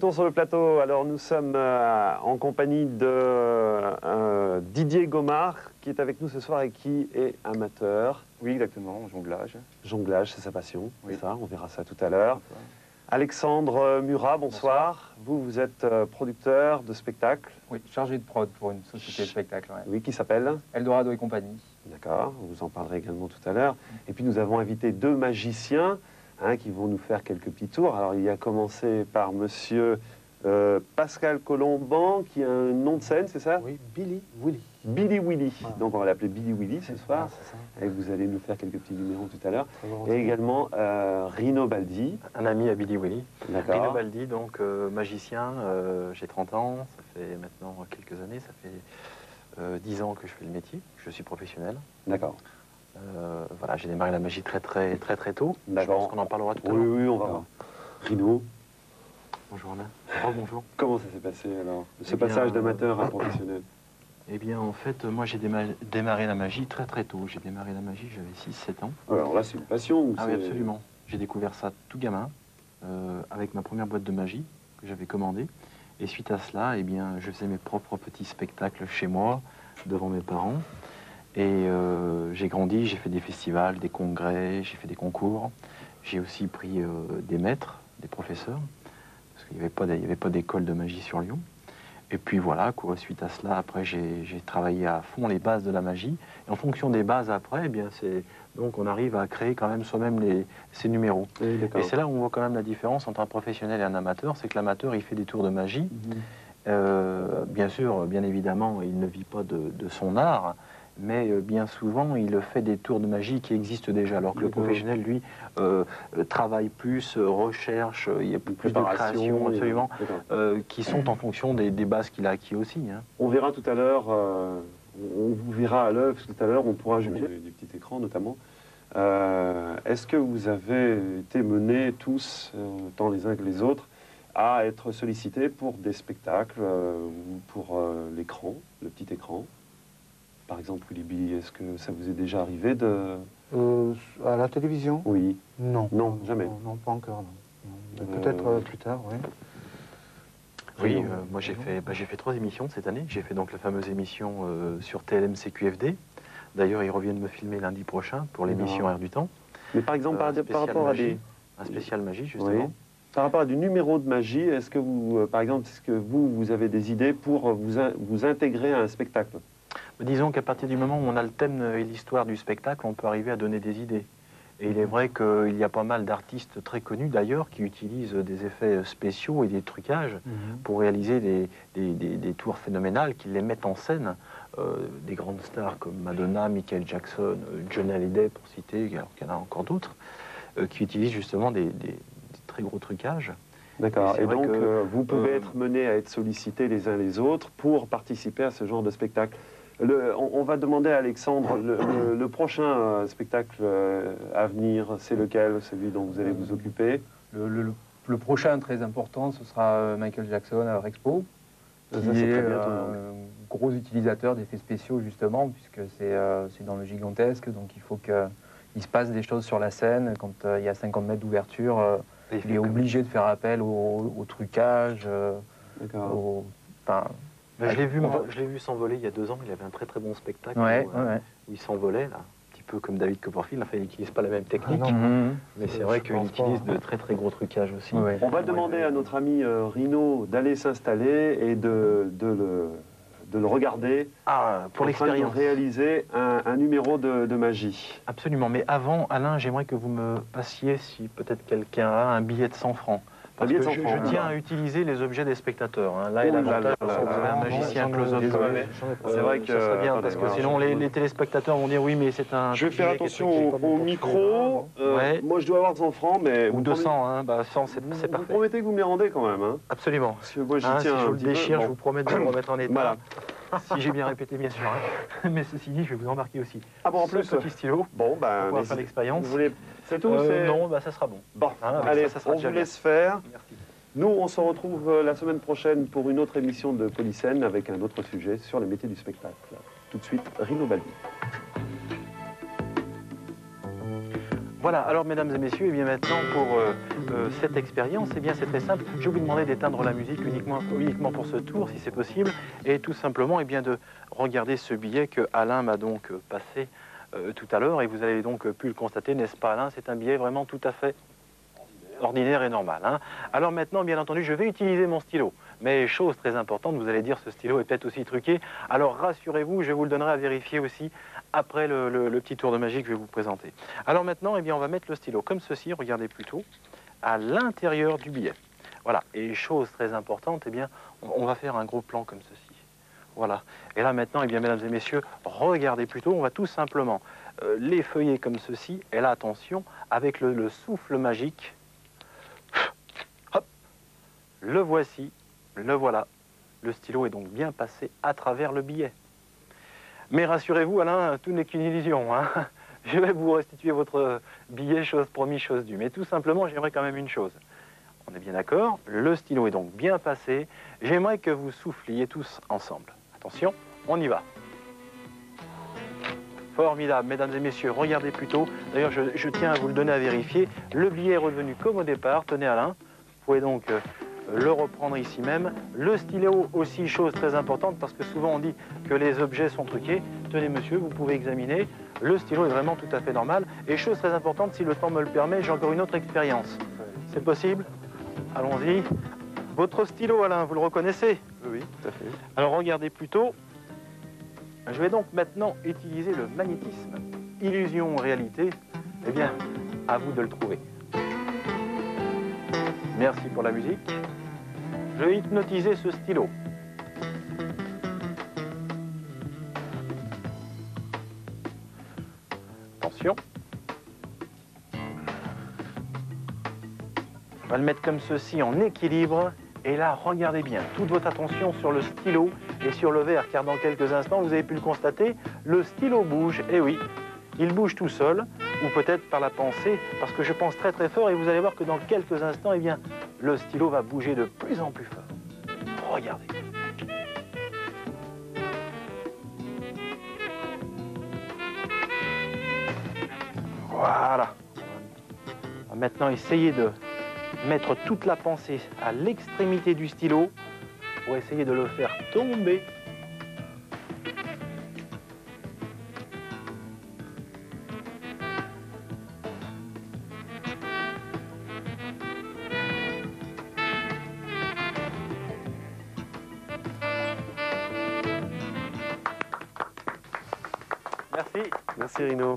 retour sur le plateau. Alors nous sommes en compagnie de Didier Gomard qui est avec nous ce soir et qui est amateur. Oui, exactement, jonglage. Jonglage, c'est sa passion, Oui. c'est ça, on verra ça tout à l'heure. Alexandre Murat, bonsoir. Vous êtes producteur de spectacle. Oui, chargé de prod pour une société de spectacle. Ouais. Oui, qui s'appelle Eldorado et compagnie. D'accord, vous en parlerez également tout à l'heure. Et puis nous avons invité deux magiciens qui vont nous faire quelques petits tours. Alors il y a commencé par monsieur Pascal Colomban, qui a un nom de scène, c'est ça? Oui, Billy Willy. Billy Willy. Voilà. Donc on va l'appeler Billy Willy ce soir. C'est ça. Et vous allez nous faire quelques petits numéros tout à l'heure. Très volontiers. Et également Rino Baldi. Un ami à Billy Willy. Rino D'accord. Baldi, donc magicien, j'ai 30 ans, ça fait maintenant quelques années, ça fait 10 ans que je fais le métier, je suis professionnel. D'accord. Voilà, j'ai démarré la magie très tôt. Je D'accord. pense qu'on en parlera tout à Oui, l'heure. oui, on va voir. Rino, Bonjour Alain. Oh, bonjour. comment ça s'est passé alors, ce Eh bien, passage d'amateur à professionnel? Eh bien, en fait, moi j'ai démarré la magie très tôt. J'ai démarré la magie, j'avais 6-7 ans. Alors là, c'est une passion. ou Ah oui, c'est- absolument. J'ai découvert ça tout gamin, avec ma première boîte de magie que j'avais commandée. Et suite à cela, eh bien, je faisais mes propres petits spectacles chez moi, devant mes parents. Et j'ai grandi, j'ai fait des festivals, des congrès, j'ai fait des concours. J'ai aussi pris des maîtres, des professeurs, parce qu'il n'y avait pas d'école de magie sur Lyon. Et puis voilà, quoi, suite à cela, après, j'ai travaillé à fond les bases de la magie. Et en fonction des bases après, eh bien, donc on arrive à créer quand même soi-même ces numéros. Oui, d'accord. Et c'est là où on voit quand même la différence entre un professionnel et un amateur, c'est que l'amateur, il fait des tours de magie. Bien sûr, bien évidemment, il ne vit pas de son art, mais bien souvent, il fait des tours de magie qui existent déjà, alors que le D'accord. professionnel, lui, travaille plus, recherche, il y a plus de Préparation, créations, absolument, d'accord. qui sont en fonction des bases qu'il a acquis aussi. Hein. On verra tout à l'heure, on vous verra à l'œuvre tout à l'heure, on pourra juger des petits écrans notamment. Est-ce que vous avez été menés tous, tant les uns que les autres, à être sollicités pour des spectacles ou pour l'écran, le petit écran? Par exemple, Willy Billy, est-ce que ça vous est déjà arrivé de... À la télévision? Oui. Non. Non, jamais. Non, pas encore, non. Peut-être plus tard, oui. Oui, moi j'ai fait 3 émissions cette année. J'ai fait donc la fameuse émission sur TLMC QFD. D'ailleurs, ils reviennent me filmer lundi prochain pour l'émission Air du Temps. Mais par exemple, par rapport à des... Un spécial magie, justement. Oui. Par rapport à du numéro de magie, est-ce que vous, par exemple, est-ce que vous avez des idées pour vous intégrer à un spectacle? Disons qu'à partir du moment où on a le thème et l'histoire du spectacle, on peut arriver à donner des idées. Et il est vrai qu'il y a pas mal d'artistes très connus d'ailleurs qui utilisent des effets spéciaux et des trucages pour réaliser des tours phénoménales, qui les mettent en scène. Des grandes stars comme Madonna, Michael Jackson, Johnny Hallyday pour citer, alors qu'il y en a encore d'autres, qui utilisent justement des très gros trucages. D'accord. Et Et c'est vrai donc, que, vous pouvez être menés à être sollicités les uns les autres pour participer à ce genre de spectacle. On va demander à Alexandre, le prochain spectacle à venir, c'est lequel, celui dont vous allez vous occuper? Le prochain très important, ce sera Michael Jackson à Rexpo, Ça, qui c'est est très bientôt, un gros utilisateur d'effets spéciaux justement, puisque c'est dans le gigantesque, donc il faut qu'il se passe des choses sur la scène. Quand il y a 50 mètres d'ouverture, il est obligé de faire appel au trucage, D'accord. Je l'ai vu s'envoler il y a 2 ans, il avait un très bon spectacle où il s'envolait, là, un petit peu comme David Copperfield. Enfin, il n'utilise pas la même technique, mais c'est vrai qu'il utilise de très gros trucages aussi. On va demander à notre ami Rino d'aller s'installer et de le regarder Pour en train de l'expérience. réaliser un numéro de magie. Absolument, mais avant, Alain, j'aimerais que vous me passiez, si peut-être quelqu'un a, un billet de 100 francs. Parce billet de que 100 francs, je tiens voilà. à utiliser les objets des spectateurs. Hein. Là, Oh et là l'avantage, là parce là que vous avez là un là. magicien Désolé, close-up. C'est vrai que... Ça serait bien, attendez, parce que voilà, sinon, les téléspectateurs vont dire oui, mais c'est un... Je vais faire truc qui est attention truqué, au pas bon pour micro. Ouais. Moi, je dois avoir 100 francs, mais... Ou vous 200, hein, 100, c'est Vous parfait. promettez que vous me les rendez quand même, hein? Absolument. Parce que moi, j'y Hein, si tiens je un vous le petit peu. déchire, Bon. je vous promets de le remettre en état. Voilà. Si j'ai bien répété, bien sûr. Hein. Mais ceci dit, je vais vous embarquer aussi. Ah bon, en Ce plus... petit stylo, Bon, ben... pour pouvoir n'hésitez- faire l'expérience. Vous voulez... C'est tout c'est... Non, ça sera bon. Bon, Hein, avec allez, ça sera on déjà vous bien. laisse faire. Merci. Nous, on se retrouve la semaine prochaine pour une autre émission de Polyscène avec un autre sujet sur les métiers du spectacle. Tout de suite, Rino Baldi. Voilà, alors mesdames et messieurs, et bien maintenant pour cette expérience, eh bien c'est très simple. Je vais vous demander d'éteindre la musique uniquement pour ce tour, si c'est possible, et tout simplement eh bien, de regarder ce billet que Alain m'a donc passé tout à l'heure, et vous avez donc pu le constater, n'est-ce pas Alain? C'est un billet vraiment tout à fait ordinaire et normal. Hein. Alors maintenant, bien entendu, je vais utiliser mon stylo. Mais chose très importante, vous allez dire, ce stylo est peut-être aussi truqué. Alors rassurez-vous, je vous le donnerai à vérifier aussi après le petit tour de magie que je vais vous présenter. Alors maintenant, eh bien, on va mettre le stylo comme ceci, regardez plutôt, à l'intérieur du billet. Voilà, et chose très importante, eh bien, on va faire un gros plan comme ceci. Voilà, et là maintenant, eh bien, mesdames et messieurs, regardez plutôt, on va tout simplement l'effeuiller comme ceci, et là, attention, avec le souffle magique, hop, le voici, le voilà. Le stylo est donc bien passé à travers le billet. Mais rassurez-vous, Alain, tout n'est qu'une illusion. Hein. Je vais vous restituer votre billet, chose promise, chose due. Mais tout simplement, j'aimerais quand même une chose. On est bien d'accord, le stylo est donc bien passé. J'aimerais que vous souffliez tous ensemble. Attention, on y va. Formidable, mesdames et messieurs, regardez plutôt. D'ailleurs, je tiens à vous le donner à vérifier. Le billet est revenu comme au départ. Tenez, Alain, vous pouvez donc le reprendre ici même. Le stylo aussi, chose très importante, parce que souvent on dit que les objets sont truqués. Tenez, monsieur, vous pouvez examiner. Le stylo est vraiment tout à fait normal. Et chose très importante, si le temps me le permet, j'ai encore une autre expérience. C'est possible? Allons-y. Votre stylo, Alain, vous le reconnaissez? Oui, tout à fait. Alors regardez plutôt. Je vais donc maintenant utiliser le magnétisme. Illusion ou réalité? Eh bien, à vous de le trouver. Merci pour la musique. Je vais hypnotiser ce stylo. Attention. On va le mettre comme ceci en équilibre. Et là, regardez bien, toute votre attention sur le stylo et sur le verre, car dans quelques instants, vous avez pu le constater, le stylo bouge. Et oui, il bouge tout seul, ou peut-être par la pensée, parce que je pense très très fort, et vous allez voir que dans quelques instants, eh bien, le stylo va bouger de plus en plus fort. Regardez. Voilà. On va maintenant essayer de mettre toute la pensée à l'extrémité du stylo pour essayer de le faire tomber. Merci. Merci Rino.